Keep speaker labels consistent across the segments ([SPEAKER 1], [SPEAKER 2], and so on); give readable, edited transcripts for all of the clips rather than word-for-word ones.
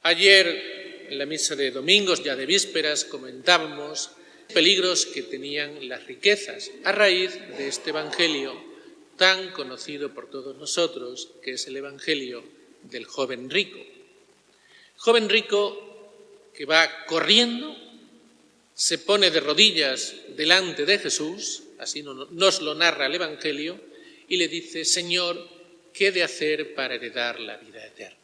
[SPEAKER 1] Ayer, en la misa de domingos, ya de vísperas, comentábamos peligros que tenían las riquezas a raíz de este evangelio tan conocido por todos nosotros, que es el evangelio del joven rico. Joven rico que va corriendo, se pone de rodillas delante de Jesús, así nos lo narra el evangelio, y le dice: Señor, ¿qué he de hacer para heredar la vida eterna?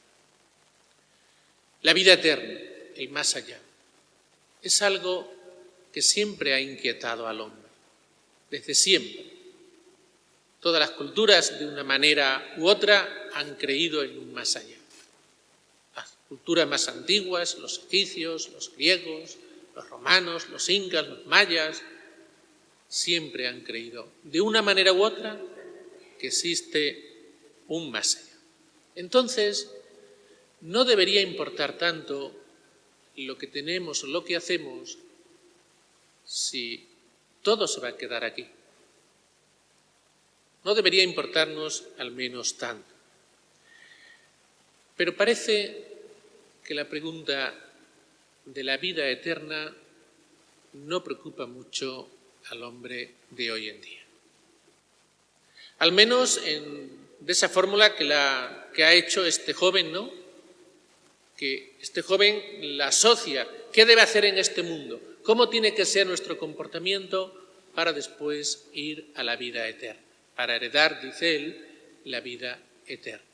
[SPEAKER 1] La vida eterna, el más allá, es algo que siempre ha inquietado al hombre, desde siempre. Todas las culturas, de una manera u otra, han creído en un más allá. Las culturas más antiguas, los egipcios, los griegos, los romanos, los incas, los mayas, siempre han creído, de una manera u otra, que existe un más allá. Entonces, no debería importar tanto lo que tenemos o lo que hacemos si todo se va a quedar aquí. No debería importarnos al menos tanto. Pero parece que la pregunta de la vida eterna no preocupa mucho al hombre de hoy en día. Al menos de esa fórmula que ha hecho este joven, ¿no? Que este joven la asocia. ¿Qué debe hacer en este mundo? ¿Cómo tiene que ser nuestro comportamiento para después ir a la vida eterna? Para heredar, dice él, la vida eterna.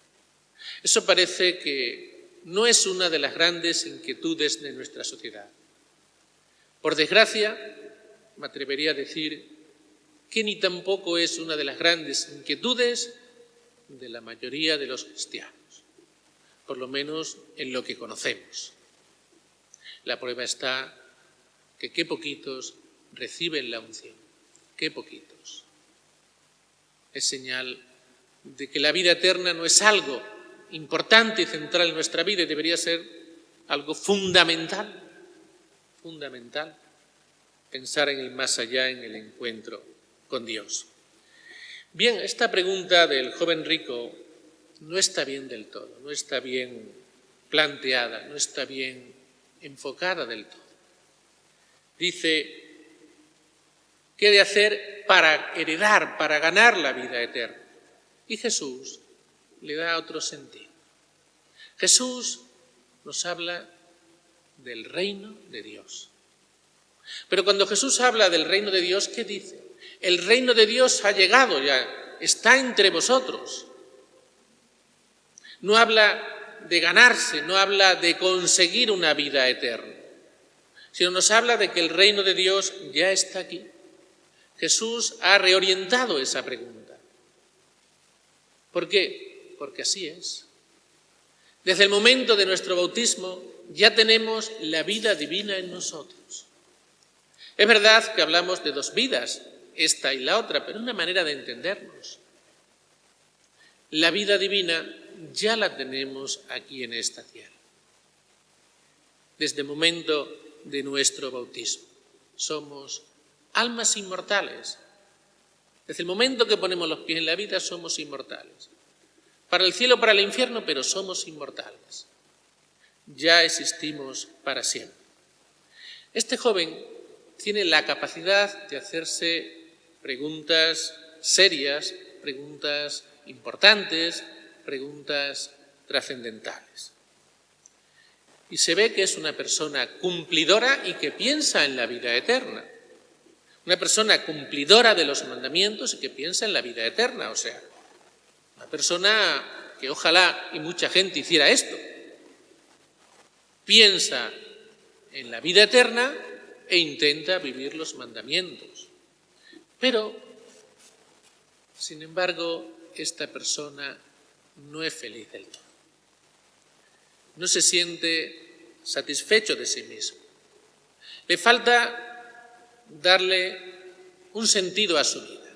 [SPEAKER 1] Eso parece que no es una de las grandes inquietudes de nuestra sociedad. Por desgracia, me atrevería a decir que ni tampoco es una de las grandes inquietudes de la mayoría de los cristianos, por lo menos en lo que conocemos. La prueba está que qué poquitos reciben la unción, qué poquitos. Es señal de que la vida eterna no es algo importante y central en nuestra vida y debería ser algo fundamental, pensar en el más allá, en el encuentro con Dios. Bien, esta pregunta del joven rico no está bien del todo, no está bien planteada, no está bien enfocada del todo. Dice: ¿qué he de hacer para heredar, para ganar la vida eterna? Y Jesús le da otro sentido. Jesús nos habla del reino de Dios. Pero cuando Jesús habla del reino de Dios, ¿qué dice? El reino de Dios ha llegado ya, está entre vosotros. No habla de ganarse, no habla de conseguir una vida eterna, sino nos habla de que el reino de Dios ya está aquí. Jesús ha reorientado esa pregunta. ¿Por qué? Porque así es. Desde el momento de nuestro bautismo ya tenemos la vida divina en nosotros. Es verdad que hablamos de dos vidas, esta y la otra, pero una manera de entendernos. La vida divina ya la tenemos aquí en esta tierra. Desde el momento de nuestro bautismo somos almas inmortales. Desde el momento que ponemos los pies en la vida somos inmortales. Para el cielo, para el infierno, pero somos inmortales. Ya existimos para siempre. Este joven tiene la capacidad de hacerse preguntas serias, preguntas importantes, preguntas trascendentales. Y se ve que es una persona cumplidora y que piensa en la vida eterna. Una persona cumplidora de los mandamientos y que piensa en la vida eterna. O sea, una persona que ojalá y mucha gente hiciera esto. Piensa en la vida eterna e intenta vivir los mandamientos. Pero, sin embargo, esta persona no es feliz del todo. No se siente satisfecho de sí mismo. Le falta darle un sentido a su vida.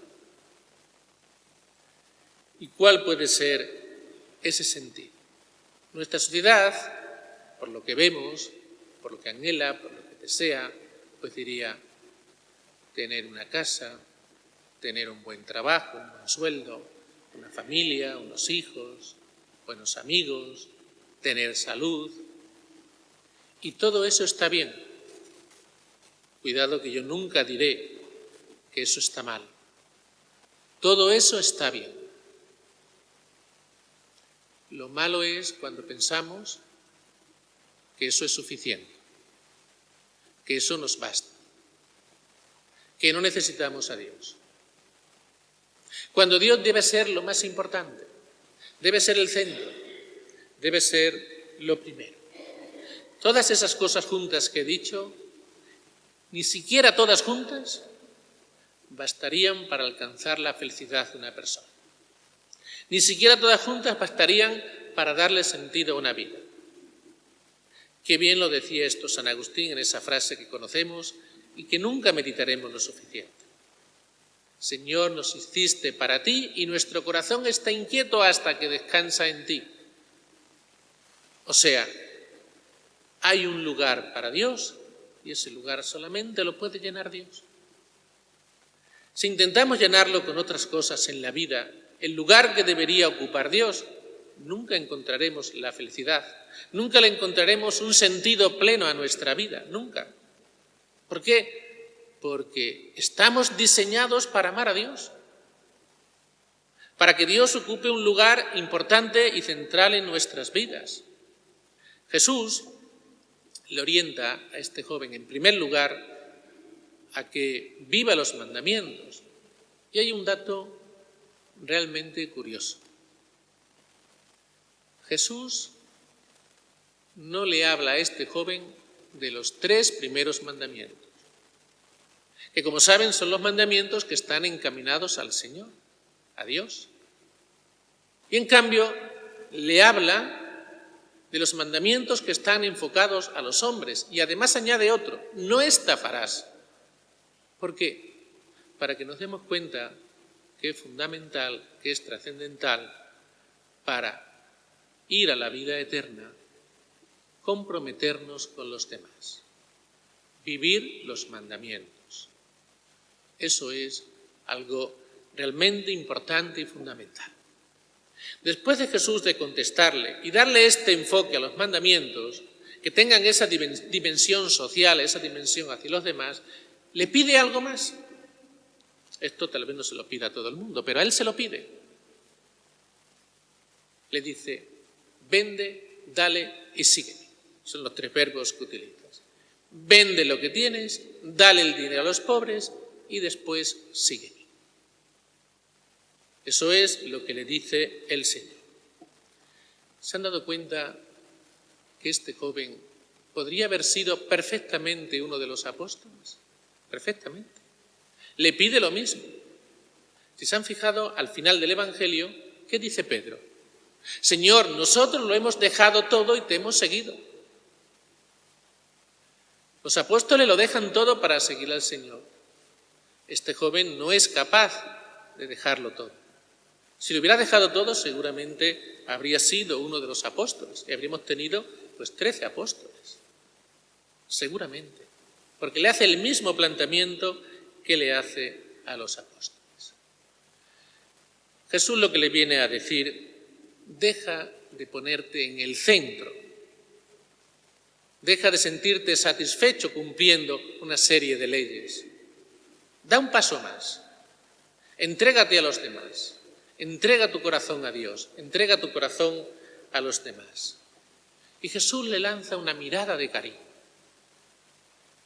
[SPEAKER 1] ¿Y cuál puede ser ese sentido? Nuestra sociedad, por lo que vemos, por lo que anhela, por lo que desea, pues diría: tener una casa, tener un buen trabajo, un buen sueldo, una familia, unos hijos, buenos amigos, tener salud, Y todo eso está bien. Cuidado que yo nunca diré que eso está mal. Todo eso está bien. Lo malo es cuando pensamos que eso es suficiente, que eso nos basta, que no necesitamos a Dios. Cuando Dios debe ser lo más importante, debe ser el centro, debe ser lo primero. Todas esas cosas juntas que he dicho, ni siquiera todas juntas, bastarían para alcanzar la felicidad de una persona. Ni siquiera todas juntas bastarían para darle sentido a una vida. Qué bien lo decía esto San Agustín en esa frase que conocemos y que nunca meditaremos lo suficiente. Señor, nos hiciste para ti y nuestro corazón está inquieto hasta que descansa en ti. O sea, hay un lugar para Dios y ese lugar solamente lo puede llenar Dios. Si intentamos llenarlo con otras cosas en la vida, el lugar que debería ocupar Dios, nunca encontraremos la felicidad, nunca le encontraremos un sentido pleno a nuestra vida, nunca. ¿Por qué? Porque estamos diseñados para amar a Dios, para que Dios ocupe un lugar importante y central en nuestras vidas. Jesús le orienta a este joven, en primer lugar, a que viva los mandamientos. Y hay un dato realmente curioso. Jesús no le habla a este joven de los 3 primeros mandamientos, que como saben son los mandamientos que están encaminados al Señor, a Dios. Y en cambio le habla de los mandamientos que están enfocados a los hombres y además añade otro, no estafarás. ¿Por qué? Para que nos demos cuenta que es fundamental, que es trascendental para ir a la vida eterna, comprometernos con los demás, vivir los mandamientos. Eso es algo realmente importante y fundamental. Después de Jesús de contestarle y darle este enfoque a los mandamientos, que tengan esa dimensión social, esa dimensión hacia los demás, le pide algo más. Esto tal vez no se lo pida a todo el mundo, pero a él se lo pide. Le dice, vende, dale y sígueme. Son los 3 verbos que utilizas. Vende lo que tienes, dale el dinero a los pobres y después sígueme. Eso es lo que le dice el Señor. ¿Se han dado cuenta que este joven podría haber sido perfectamente uno de los apóstoles? Perfectamente. Le pide lo mismo. Si se han fijado, al final del Evangelio, ¿qué dice Pedro? Señor, nosotros lo hemos dejado todo y te hemos seguido. Los apóstoles lo dejan todo para seguir al Señor. Este joven no es capaz de dejarlo todo. Si lo hubiera dejado todo, seguramente habría sido uno de los apóstoles y habríamos tenido 13 apóstoles. Seguramente. Porque le hace el mismo planteamiento que le hace a los apóstoles. Jesús lo que le viene a decir, deja de ponerte en el centro, deja de sentirte satisfecho cumpliendo una serie de leyes. Da un paso más, entrégate a los demás, entrega tu corazón a Dios, entrega tu corazón a los demás. Y Jesús le lanza una mirada de cariño.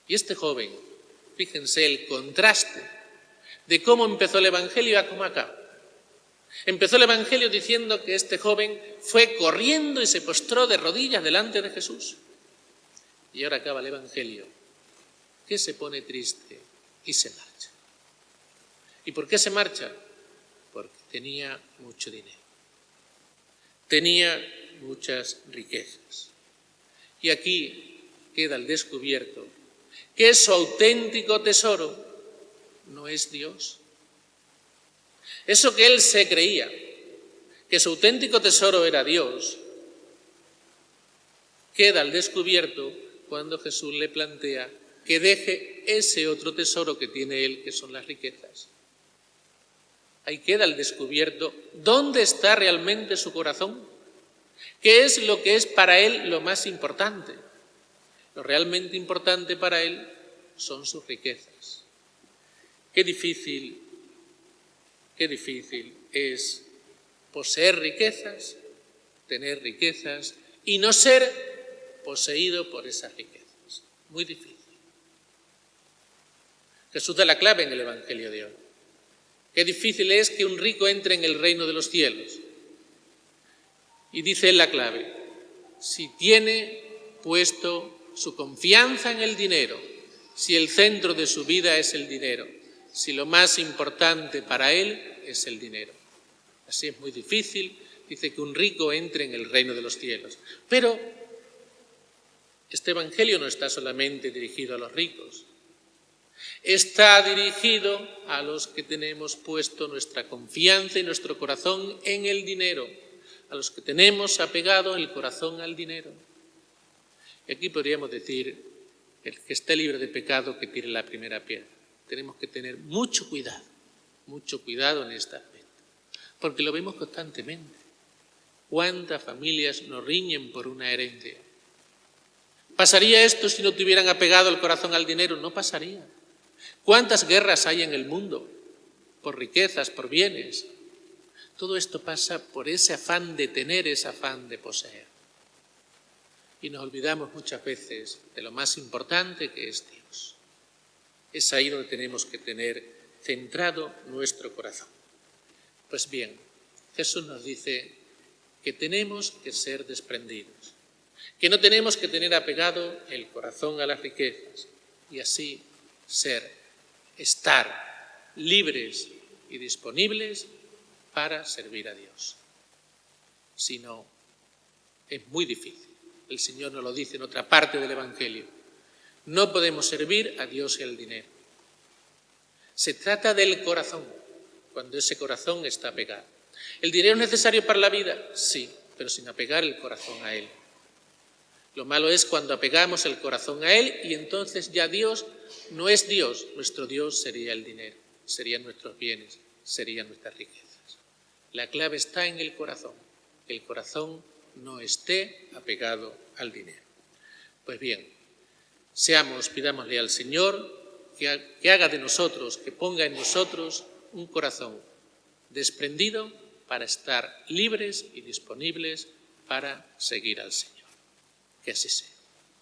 [SPEAKER 1] Y este joven, fíjense el contraste de cómo empezó el Evangelio a cómo acaba. Empezó el Evangelio diciendo que este joven fue corriendo y se postró de rodillas delante de Jesús. Y ahora acaba el Evangelio, que se pone triste y se marcha. ¿Y por qué se marcha? Porque tenía mucho dinero. Tenía muchas riquezas. Y aquí queda al descubierto que su auténtico tesoro no es Dios. Eso que él se creía, que su auténtico tesoro era Dios, queda al descubierto cuando Jesús le plantea que deje ese otro tesoro que tiene él, que son las riquezas. Ahí queda al descubierto dónde está realmente su corazón, qué es lo que es para él lo más importante. Lo realmente importante para él son sus riquezas. Qué difícil es poseer riquezas, tener riquezas y no ser poseído por esas riquezas. Muy difícil. Jesús da la clave en el Evangelio de hoy. Qué difícil es que un rico entre en el reino de los cielos. Y dice él la clave: si tiene puesto su confianza en el dinero, si el centro de su vida es el dinero, si lo más importante para él es el dinero. Así es muy difícil, dice, que un rico entre en el reino de los cielos. Pero este Evangelio no está solamente dirigido a los ricos. Está dirigido a los que tenemos puesto nuestra confianza y nuestro corazón en el dinero, a los que tenemos apegado el corazón al dinero. Y aquí podríamos decir: el que esté libre de pecado, que tire la primera piedra. Tenemos que tener mucho cuidado en este aspecto, porque lo vemos constantemente. ¿Cuántas familias nos riñen por una herencia? ¿Pasaría esto si no tuvieran apegado el corazón al dinero? No pasaría. ¿Cuántas guerras hay en el mundo? Por riquezas, por bienes. Todo esto pasa por ese afán de tener, ese afán de poseer. Y nos olvidamos muchas veces de lo más importante, que es Dios. Es ahí donde tenemos que tener centrado nuestro corazón. Pues bien, Jesús nos dice que tenemos que ser desprendidos, que no tenemos que tener apegado el corazón a las riquezas y así estar libres y disponibles para servir a Dios. Si no, es muy difícil. El Señor nos lo dice en otra parte del Evangelio. No podemos servir a Dios y al dinero. Se trata del corazón, cuando ese corazón está apegado. ¿El dinero es necesario para la vida? Sí, pero sin apegar el corazón a él. Lo malo es cuando apegamos el corazón a él y entonces ya Dios no es Dios. Nuestro Dios sería el dinero, serían nuestros bienes, serían nuestras riquezas. La clave está en el corazón. Que el corazón no esté apegado al dinero. Pues bien, pidámosle al Señor que haga de nosotros, que ponga en nosotros un corazón desprendido para estar libres y disponibles para seguir al Señor. Que así sea.